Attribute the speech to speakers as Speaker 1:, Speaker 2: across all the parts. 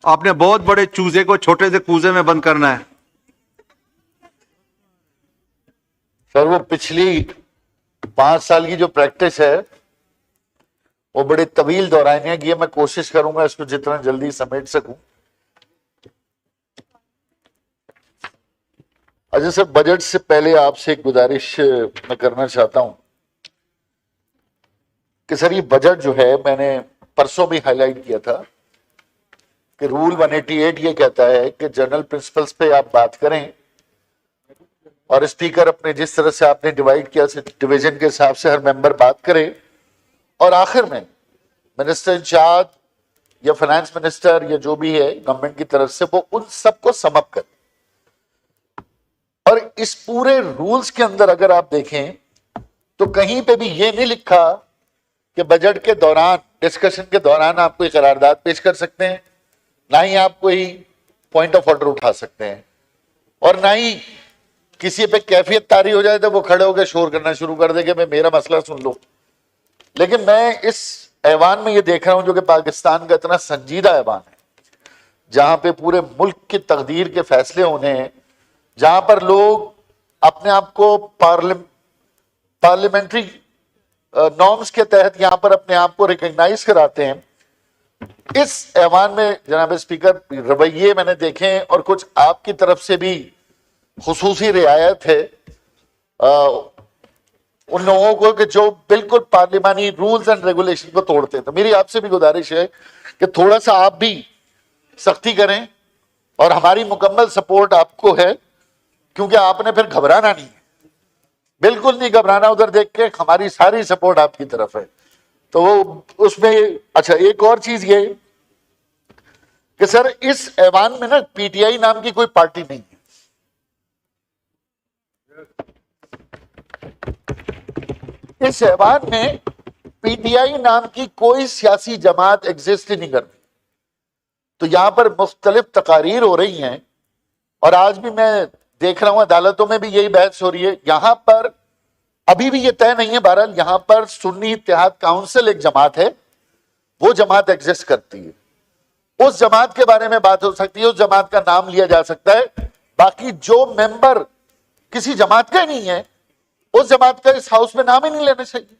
Speaker 1: आपने बहुत बड़े चूजे को छोटे से कूजे में बंद करना है।
Speaker 2: सर वो पिछली 5 साल की जो प्रैक्टिस है वो बड़े तवील दोहराने की है। मैं कोशिश करूंगा इसको जितना जल्दी समेट सकूं। अच्छा सर, बजट से पहले आपसे एक गुजारिश मैं करना चाहता हूं कि सर ये बजट जो है, मैंने परसों भी हाईलाइट किया था कि रूल 188 ये कहता है कि जनरल प्रिंसिपल्स पे आप बात करें और स्पीकर अपने जिस तरह से आपने डिवाइड किया डिवीजन के हिसाब से हर मेंबर बात करे और आखिर में मिनिस्टर इंचार्ज या फाइनेंस मिनिस्टर या जो भी है गवर्नमेंट की तरफ से वो उन सबको समअप करे। और इस पूरे रूल्स के अंदर अगर आप देखें तो कहीं पे भी ये नहीं लिखा कि बजट के दौरान, डिस्कशन के दौरान आप कोई करारदाद पेश कर सकते हैं, ना ही आप कोई पॉइंट ऑफ ऑर्डर उठा सकते हैं, और ना ही किसी पे कैफियत तारी हो जाए तो वो खड़े होकर शोर करना शुरू कर दे कि मैं मेरा मसला सुन लो। लेकिन मैं इस ऐवान में ये देख रहा हूं जो कि पाकिस्तान का इतना संजीदा ऐवान है, जहां पे पूरे मुल्क की तकदीर के फैसले होने हैं, जहां पर लोग अपने आप को पार्लियामेंट्री नॉर्म्स के तहत यहां पर अपने आप को रिकॉग्नाइज कराते हैं। इस ऐवान में जनाब स्पीकर रवैये मैंने देखे हैं और कुछ आपकी तरफ से भी खुसूसी रियायत है उन लोगों को कि जो बिल्कुल पार्लियामानी रूल्स एंड रेगुलेशन को तोड़ते हैं। तो मेरी आपसे भी गुजारिश है कि थोड़ा सा आप भी सख्ती करें और हमारी मुकम्मल सपोर्ट आपको है, क्योंकि आपने फिर घबराना नहीं है, बिल्कुल नहीं घबराना। उधर देख के हमारी सारी सपोर्ट आपकी तरफ है। तो वो उसमें अच्छा एक और चीज ये कि सर इस ऐवान में ना पीटीआई नाम की कोई पार्टी नहीं है। इस ऐवान में पीटीआई नाम की कोई सियासी जमात एग्जिस्ट ही नहीं करती। तो यहां पर मुख्तलिफ तकारीर हो रही हैं और आज भी मैं देख रहा हूं अदालतों में भी यही बहस हो रही है। यहां पर अभी भी ये तय नहीं है, बहरहाल यहां पर सुन्नी इत्तेहाद काउंसिल एक जमात है, वो जमात एग्जिस्ट करती है, उस जमात के बारे में बात हो सकती है, उस जमात का नाम लिया जा सकता है। बाकी जो मेंबर किसी जमात का ही नहीं है, उस जमात का इस हाउस में नाम ही नहीं लेना चाहिए।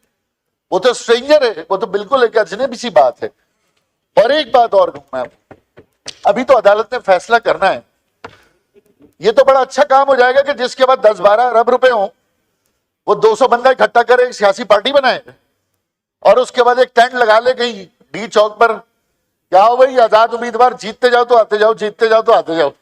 Speaker 2: वो तो स्ट्रेंजर है, वो तो बिल्कुल एक अजनबी सी बात है। और एक बात और कहूं मैं, अभी तो अदालत ने फैसला करना है। ये तो बड़ा अच्छा काम हो जाएगा कि जिसके बाद 10-12 अरब रुपए हो, वो 200 बंदा इकट्ठा करे, एक सियासी पार्टी बनाए और उसके बाद एक टेंट लगा ले कहीं डी चौक पर, क्या हो भाई आजाद उम्मीदवार, जीतते जाओ तो आते जाओ, जीतते जाओ तो आते जाओ,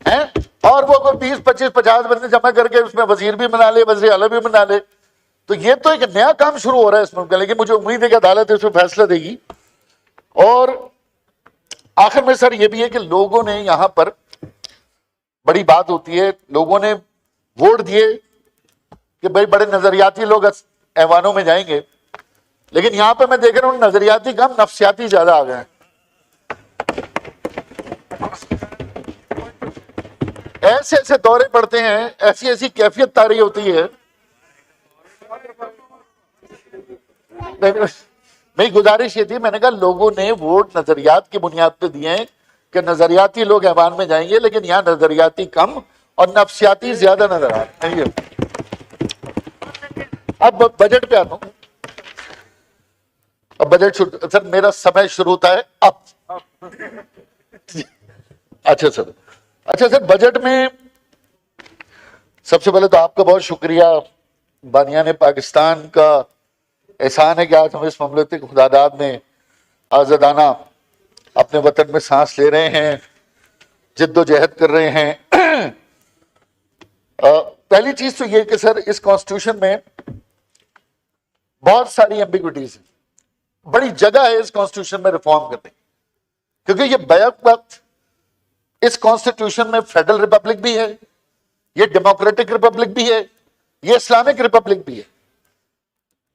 Speaker 2: हैं? और वो कोई 20, 25, 50 बंदे जमा करके उसमें वजीर भी बना ले, वजीर आला भी बना ले। तो ये तो एक नया काम शुरू हो रहा है इस मुल्क का। लेकिन मुझे उम्मीद है कि अदालत इसमें फैसला देगी। और आखिर में सर ये भी है कि लोगों ने यहां पर, बड़ी बात होती है, लोगों ने वोट दिए कि भाई बड़े नजरियाती लोग ऐवानों में जाएंगे, लेकिन यहां पे मैं देख रहा हूं नजरियाती कम नफ्सियाती ज्यादा आ गए हैं। ऐसे ऐसे दौरे पड़ते हैं, ऐसी ऐसी कैफियत तारी होती है। मेरी गुजारिश ये थी, मैंने कहा लोगों ने वोट नजरियात की बुनियाद पे दिए हैं कि नजरियाती लोग ऐवान में जाएंगे, लेकिन यहां नजरियाती कम और नफ्सियाती ज्यादा नजर आ रहे हैं। अब बजट पे आता हूं। अब बजट सर मेरा समय शुरू होता है अब। अच्छा सर बजट में सबसे पहले तो आपका बहुत शुक्रिया। बानियाने पाकिस्तान का एहसान है कि आज हम इस ममलकती खुदादाद में आजादाना अपने वतन में सांस ले रहे हैं, जिद्दोजहद कर रहे हैं। पहली चीज तो ये कि सर इस कॉन्स्टिट्यूशन में बहुत सारी एम्बिग्विटीज है, बड़ी जगह है इस कॉन्स्टिट्यूशन में रिफॉर्म करने, क्योंकि ये बैक वक्त इस कॉन्स्टिट्यूशन में फेडरल रिपब्लिक भी है, ये डेमोक्रेटिक रिपब्लिक भी है, ये इस्लामिक रिपब्लिक भी है।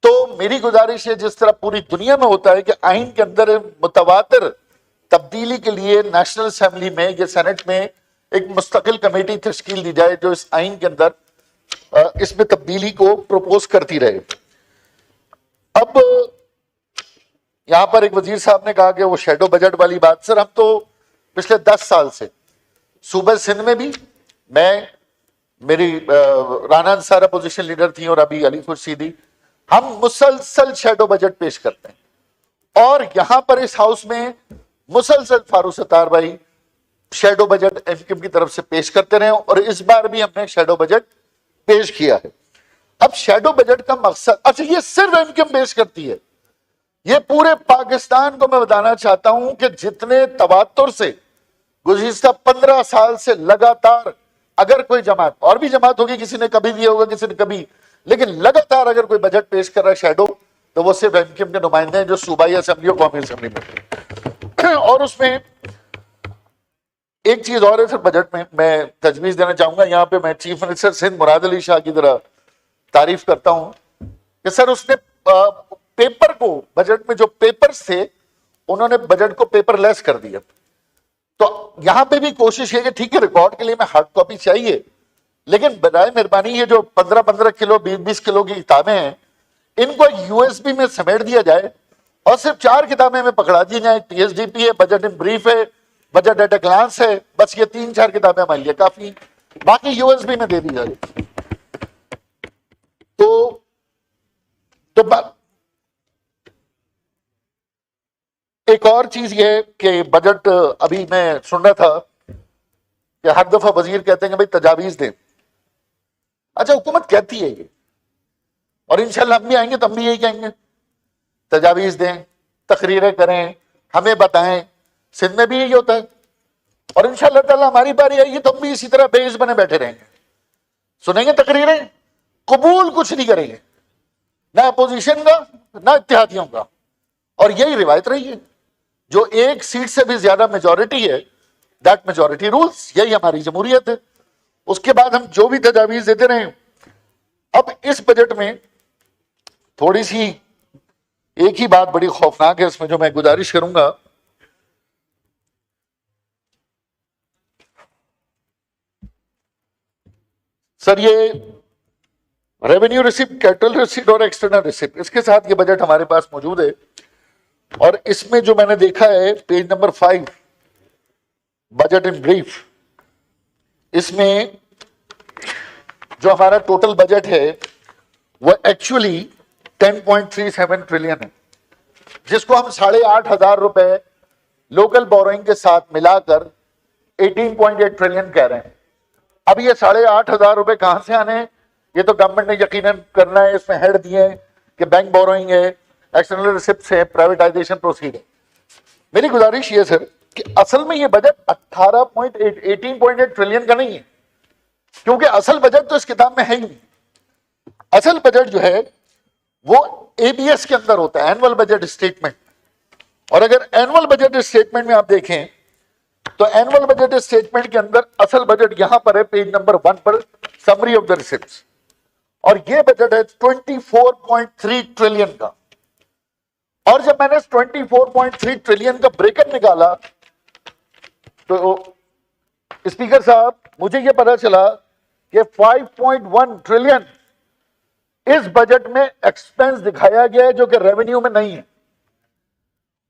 Speaker 2: तो मेरी गुजारिश है, जिस तरह पूरी दुनिया में होता है कि आइन के अंदर मुतवातिर तब्दीली के लिए नेशनल असेंबली में या सेनेट में एक मुस्तकिल कमेटी तश्कील दी जाए जो इस आइन के अंदर इसमें तब्दीली को प्रपोज करती रहे। अब यहां पर एक वजीर साहब ने कहा कि वो शैडो बजट वाली बात, सर हम तो पिछले 10 साल से सूबे सिंध में भी मैं, मेरी राना अंसार अपोजिशन लीडर थी और अभी अली खुर्शीदी, हम मुसलसल शैडो बजट पेश करते हैं और यहां पर इस हाउस में मुसलसल फारूक सत्तार भाई शैडो बजट एमक्यूएम की तरफ से पेश करते रहे और इस बार भी हमने शैडो बजट पेश किया है। अब शैडो बजट का मकसद, अच्छा ये सिर्फ एमक्यूएम पेश करती है, ये पूरे पाकिस्तान को मैं बताना चाहता हूं कि जितने तवातुर से गुज़िश्ता 15 साल से लगातार अगर कोई जमात, और भी जमात होगी, किसी ने कभी दिया होगा किसी ने कभी, लेकिन लगातार अगर कोई बजट पेश कर रहा है शैडो, तो वो सिर्फ एमक्यूएम के नुमाइंदे हैं जो सूबाई असेंबली और कौमी असेंबली में। और उसमें एक चीज और है, फिर बजट में मैं तजवीज देना चाहूंगा, यहां पे मैं चीफ मिनिस्टर सिंध मुराद अली शाह की तरह तारीफ करता हूं कि सर उसने पेपर को, बजट में जो पेपर्स थे उन्होंने बजट को पेपरलेस कर दिया। तो यहां पे भी कोशिश है कि ठीक है रिकॉर्ड के लिए मैं हार्ड कॉपी चाहिए, लेकिन बजाय मेहरबानी ये जो 15-15 किलो 20-20 किलो की किताबें हैं इनको यूएसबी में समेट दिया जाए और सिर्फ 4 किताबें में पकड़ा दी जाए, पीएचडीपी है, बजट इन ब्रीफ है, बजट एट ए ग्लांस है, बस ये 3-4 किताबें हमारे लिए काफी, बाकी यूएसबी में दे दी जाए। तो एक और चीज ये कि बजट, अभी मैं सुन रहा था कि हर दफा वजीर कहते हैं कि भाई तजावीज दें। अच्छा हुकूमत कहती है ये, और इंशाल्लाह हम भी आएंगे तो हम भी यही कहेंगे, तजावीज दें, तकरीरें करें, हमें बताएं। सिंध में भी यही होता है और इंशाल्लाह ताला हमारी बारी आएगी तो हम भी इसी तरह बेइज्जत बने बैठे रहेंगे, सुनेंगे तकरीरें, कबूल कुछ नहीं करेंगे, ना अपोजिशन का ना इत्तेहादियों का। और यही रिवायत रही है, जो एक सीट से भी ज्यादा मेजॉरिटी है दैट मेजॉरिटी रूल्स, यही हमारी जमहूरियत है। उसके बाद हम जो भी तजावीज देते रहे। अब इस बजट में थोड़ी सी एक ही बात बड़ी खौफनाक है इसमें, जो मैं गुजारिश करूंगा, सर ये रेवेन्यू रिसिप्ट, कैपिटल रिसिप्ट और एक्सटर्नल रिसिप्ट, इसके साथ ये बजट हमारे पास मौजूद है। और इसमें जो मैंने देखा है page number 5 budget in brief, इसमें जो हमारा टोटल बजट है वो एक्चुअली 10.37 ट्रिलियन है, जिसको हम 8,500 रुपए लोकल बोरोइंग के साथ मिलाकर 18.8 ट्रिलियन कह रहे हैं। अब ये 8,500 रुपए कहां से आने हैं, ये तो गवर्नमेंट ने यकीनन करना है, इसमें हेड दिए हैं कि बैंक बोरोइंग है, एक्सटर्नल रिसिप्ट है, प्राइवेटाइजेशन प्रोसीड है। मेरी गुजारिश ये सर कि असल में ये बजट 18.8 ट्रिलियन का नहीं है, क्योंकि असल बजट तो इस किताब में है ही नहीं। असल बजट जो है वो एबीएस के अंदर होता है, एनुअल बजट स्टेटमेंट। और अगर एनुअल बजट स्टेटमेंट में आप देखें तो एनुअल बजट स्टेटमेंट के अंदर असल बजट यहां पर है पेज नंबर 1 पर, समरी ऑफ द रिसिप्ट्स, और ये बजट है 24.3 ट्रिलियन का। और जब मैंने 24.3 ट्रिलियन का ब्रेकअप निकाला तो स्पीकर साहब मुझे ये पता चला कि 5.1 ट्रिलियन इस बजट में एक्सपेंस दिखाया गया है जो कि रेवेन्यू में नहीं है।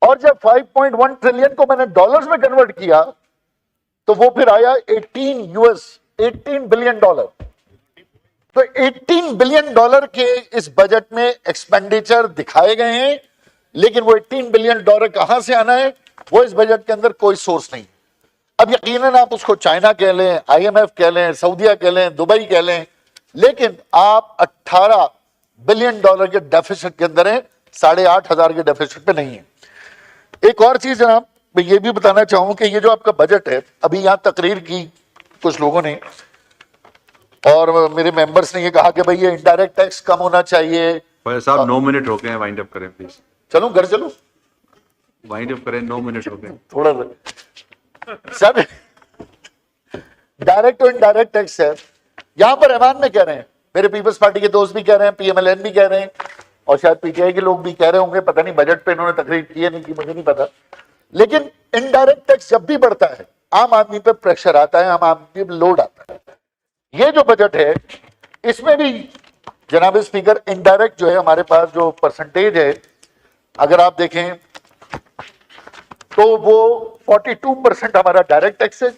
Speaker 2: और जब 5.1 ट्रिलियन को मैंने डॉलर्स में कन्वर्ट किया तो वो फिर आया 18 बिलियन डॉलर। तो 18 बिलियन डॉलर के इस बजट में एक्सपेंडिचर दिखाए गए हैं, लेकिन वो 18 बिलियन डॉलर कहां से आना है वो इस बजट के अंदर कोई सोर्स नहीं। अब यकीनन आप उसको चाइना कह लें, आईएमएफ कह लें, सऊदीया कह लें, दुबई कह लें, लेकिन आप 18 बिलियन डॉलर के डेफिसिट के अंदर हैं, 8,500 के डेफिसिट पे नहीं है। एक और चीज जनाब मैं ये भी बताना चाहूं कि ये जो आपका बजट है, अभी यहां तकरीर की कुछ लोगों ने और मेरे मेंबर्स ने ये कहा कि भाई ये इनडायरेक्ट टैक्स कम होना चाहिए।
Speaker 1: साहब 9 मिनट हो गए हैं, वाइंड अप करें प्लीज।
Speaker 2: चलो घर चलो,
Speaker 1: वाइंड अप करें, 9 मिनट हो गए
Speaker 2: थोड़ा सर। डायरेक्ट और इनडायरेक्ट टैक्स है, यहां पर रहमान में कह रहे हैं, मेरे पीपल्स पार्टी के दोस्त भी कह रहे हैं, पीएमएलएन भी कह रहे हैं, और शायद पीटीआई के लोग भी कह रहे होंगे, पता नहीं बजट पे इन्होंने तकरीर की है नहीं की मुझे नहीं पता। लेकिन इनडायरेक्ट टैक्स जब भी बढ़ता है आम आदमी पे प्रेशर आता है, आम आदमी पे लोड आता है। ये जो बजट है इसमें भी जनाब स्पीकर इनडायरेक्ट जो है हमारे पास जो परसेंटेज है, अगर आप देखें तो वो 42% हमारा डायरेक्ट टैक्स है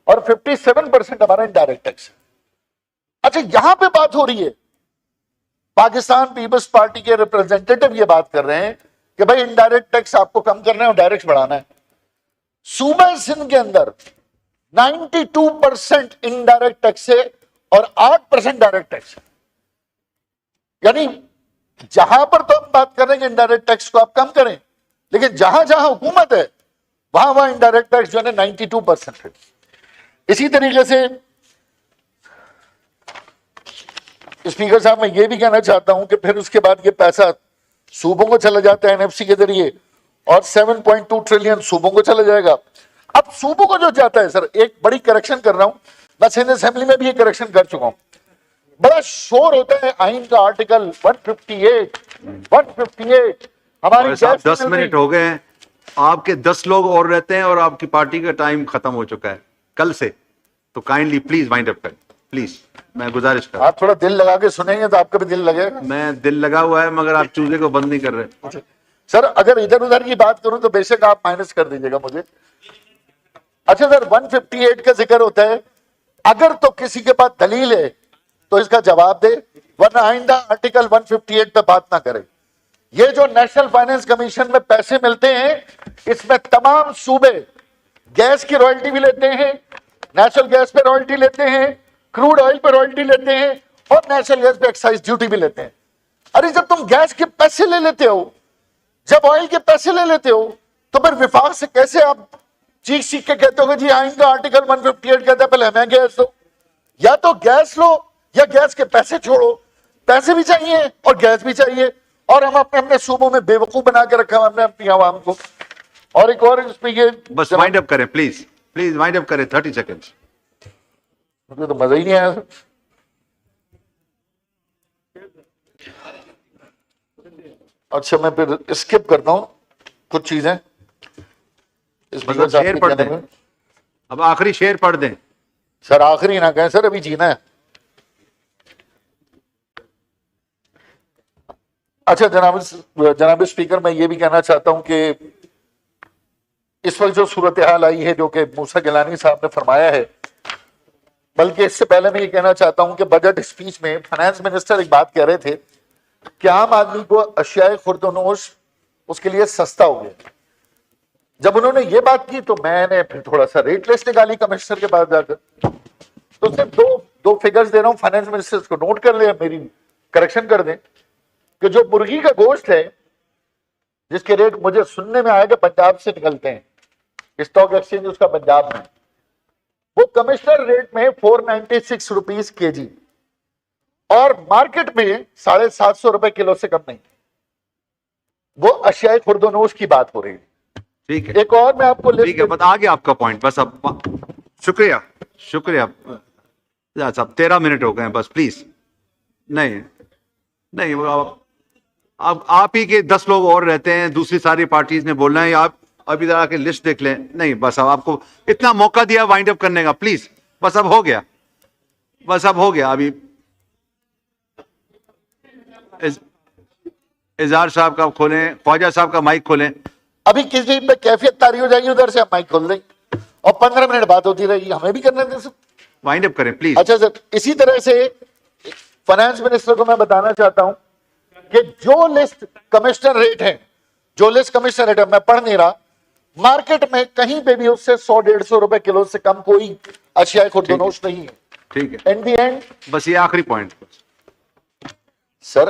Speaker 2: और 57% हमारा इनडायरेक्ट टैक्स है। अच्छा, यहां पे बात हो रही है, पाकिस्तान पीपल्स पार्टी के रिप्रेजेंटेटिव ये बात कर रहे हैं कि भाई इनडायरेक्ट टैक्स आपको कम करना है और डायरेक्ट बढ़ाना है। सूबा सिंध के अंदर 92% इनडायरेक्ट टैक्स है और 8% डायरेक्ट टैक्स है। यानी जहां पर तो हम बात कर रहे हैं इनडायरेक्ट टैक्स को आप कम करें, लेकिन जहां जहां हुकूमत है वहां इनडायरेक्ट टैक्स जो है 92% है। इसी तरीके से स्पीकर साहब, मैं ये भी कहना चाहता हूं कि फिर उसके बाद ये पैसा सूबों को चला जाता है एनएफसी के जरिए और 7.2 ट्रिलियन सूबों को चला जाएगा। अब सूबों को जो जाता है, सर एक बड़ी करेक्शन कर रहा हूं, मैं सिंध असेंबली में भी ये करेक्शन कर चुका हूं। बड़ा शोर होता है आइन का आर्टिकल 158 हमारी
Speaker 1: 10 मिनट हो गए हैं, आपके 10 लोग और रहते हैं और आपकी पार्टी का टाइम खत्म हो चुका है कल से, तो काइंडली प्लीज वाइंड अप करें प्लीज, मैं गुजारिश कर।
Speaker 2: आप थोड़ा दिल लगा के सुनेंगे तो आपका भी दिल लगेगा।
Speaker 1: मैं दिल लगा हुआ है मगर आप चूजे को बंद नहीं कर रहे।
Speaker 2: सर अगर इधर उधर की बात करूं तो बेशक आप माइनस कर दीजिएगा मुझे। अच्छा सर, 158 का जिक्र होता है, अगर तो किसी के पास दलील है तो इसका जवाब दे, वरना आइंदा आर्टिकल 158 पे बात ना करे। ये जो नेशनल फाइनेंस कमीशन में पैसे मिलते हैं, इसमें तमाम सूबे गैस की रॉयल्टी भी लेते हैं, नेचुरल गैस पे रॉयल्टी लेते हैं, क्रूड ऑयल पे रॉयल्टी लेते हैं और नेचुरल गैस पे एक्साइज ड्यूटी भी लेते हैं। अरे जब तुम गैस के पैसे ले लेते हो, जब ऑयल के पैसे ले लेते हो, तो फिर विभाग से कैसे आप चीख के कहते हो कि जी आइन का आर्टिकल 158 कहता है पहले हमें गैस दो। या तो गैस लो या गैस के पैसे छोड़ो। पैसे भी चाहिए और गैस भी चाहिए, और हम अपने अपने सूबों में बेवकूफ बना के रखा हमने अपनी आवाम को। और एक और इसमें ये
Speaker 1: बस वाइंड अप करें प्लीज, प्लीज वाइंड अप करें 30 सेकेंड्स।
Speaker 2: मुझे तो मजा ही नहीं आया। अच्छा मैं फिर स्किप करता हूं कुछ चीजें।
Speaker 1: मतलब शेर पढ़ दें, अब आखिरी शेर पढ़ दें।
Speaker 2: सर आखिरी ना कहें सर, अभी जीना है। अच्छा जनाब स्पीकर, मैं ये भी कहना चाहता हूं कि इस वक्त जो सूरत हाल आई है, जो कि मूसा गिलानी साहब ने फरमाया है, बल्कि इससे पहले मैं ये कहना चाहता हूं कि बजट स्पीच में फाइनेंस मिनिस्टर एक बात कह रहे थे कि आम आदमी को अशियाए खुर्दनोश उसके लिए सस्ता हो गया। जब उन्होंने ये बात की तो मैंने फिर थोड़ा सा रेट लिस्ट निकाली कमिश्नर के पास जाकर। तो सिर्फ दो फिगर्स दे रहा हूं, फाइनेंस मिनिस्टर को नोट कर ले, मेरी करेक्शन कर दें कि जो मुर्गी का गोश्त है जिसके रेट मुझे सुनने में आया कि पंजाब से निकलते हैं, स्टॉक एक्सचेंज उसका पंजाब में, वो कमिश्नर रेट में 496 रुपीज केजी और मार्केट में 750 रुपए किलो से कम नहीं। वो अशियाए खुर्दनोश की बात हो रही है।
Speaker 1: ठीक है,
Speaker 2: एक और मैं आपको
Speaker 1: ठीक है, बता गया आपका पॉइंट। बस अब शुक्रिया शुक्रिया साहब, 13 मिनट हो गए हैं बस, प्लीज। नहीं नहीं, आप ही के 10 लोग और रहते हैं, दूसरी सारी पार्टीज ने बोलना है, आप अभी जरा के लिस्ट देख लें। नहीं बस अब आपको इतना मौका दिया वाइंड अप करने का, प्लीज बस अब हो गया, बस अब हो गया। अभी इजहार साहब का खोलें, ख्वाजा साहब का माइक खोलें।
Speaker 2: अभी किसी पे कैफियत तारी हो जाएगी, उधर से आप माइक खोल देंगे और 15 मिनट बात होती रहेगी, हमें भी करने दें।
Speaker 1: वाइंड अप करें प्लीज।
Speaker 2: अच्छा सर, इसी तरह से फाइनेंस मिनिस्टर को मैं बताना चाहता हूं कि जो लिस्ट कमिश्नर रेट है, जो लिस्ट कमिश्नर रेट है, मैं पढ़ नहीं रहा, मार्केट में कहीं पे भी उससे 100-150 रुपए किलो से कम कोई अशियाए खुर्दनोश नहीं है।
Speaker 1: ठीक है,
Speaker 2: इन दी एंड
Speaker 1: बस ये आखिरी पॉइंट।
Speaker 2: सर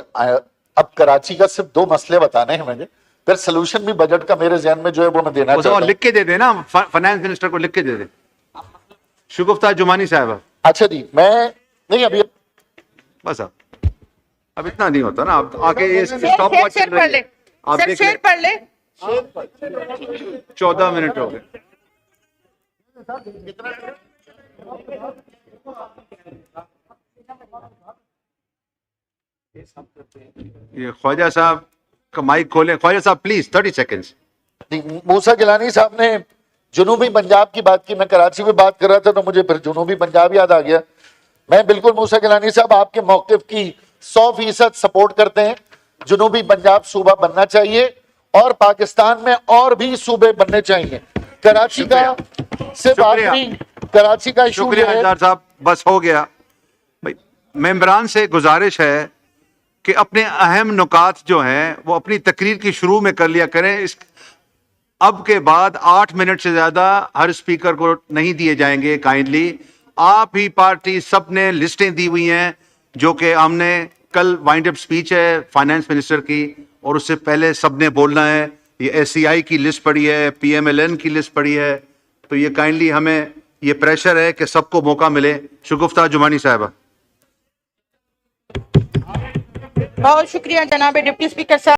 Speaker 2: अब कराची का सिर्फ 2 मसले बताने हैं मुझे, फिर सोल्यूशन भी बजट का मेरे जहन में जो है वो मैं देना चाहता हूं।
Speaker 1: लिख के दे देना, फाइनेंस मिनिस्टर को लिख के दे दे, शुगुफ्ता जुमानी साहब।
Speaker 2: अच्छा जी, मैं नहीं अभी
Speaker 1: बस अब इतना नहीं होता ना, आप आके ये
Speaker 3: स्टॉप वॉच पढ़ ले,
Speaker 1: आप देख
Speaker 3: शेर पढ़ ले।
Speaker 1: 14 मिनट हो गए। ये ख्वाजा साहब का माइक खोलें। Khwaja Sahab please 30 seconds.
Speaker 2: मूसा गिलानी साहब ने जुनूबी पंजाब की बात की, मैं कराची में बात कर रहा था तो मुझे फिर जुनूबी पंजाब याद आ गया। मैं बिल्कुल मूसा गिलानी साहब आपके मौक़िफ़ की 100% सपोर्ट करते हैं। जुनूबी पंजाब सूबा बनना चाहिए और पाकिस्तान में और भी सूबे बनने चाहिए। कराची का सिर्फ
Speaker 1: शुक्रिया।
Speaker 2: आखिरी कराची का इशू
Speaker 1: शुक्रिया
Speaker 2: है।
Speaker 1: इंतजार साहब, बस हो गया भाई। मेंबरान से गुजारिश है कि अपने अहम नुकात जो हैं वो अपनी तकरीर की शुरू में कर लिया करें। इस अब के बाद 8 मिनट से ज्यादा हर स्पीकर को नहीं दिए जाएंगे काइंडली। आप ही पार्टी सब ने लिस्टें दी हुई हैं जो कि हमने कल वाइंड अप स्पीच है फाइनेंस मिनिस्टर की, और उससे पहले सबने बोलना है। ये एससीआई की लिस्ट पड़ी है, पीएमएलएन की लिस्ट पड़ी है, तो ये काइंडली हमें ये प्रेशर है कि सबको मौका मिले। शुगुफ्ता जुमानी साहबा।
Speaker 3: बहुत शुक्रिया जनाब डिप्टी स्पीकर साहब।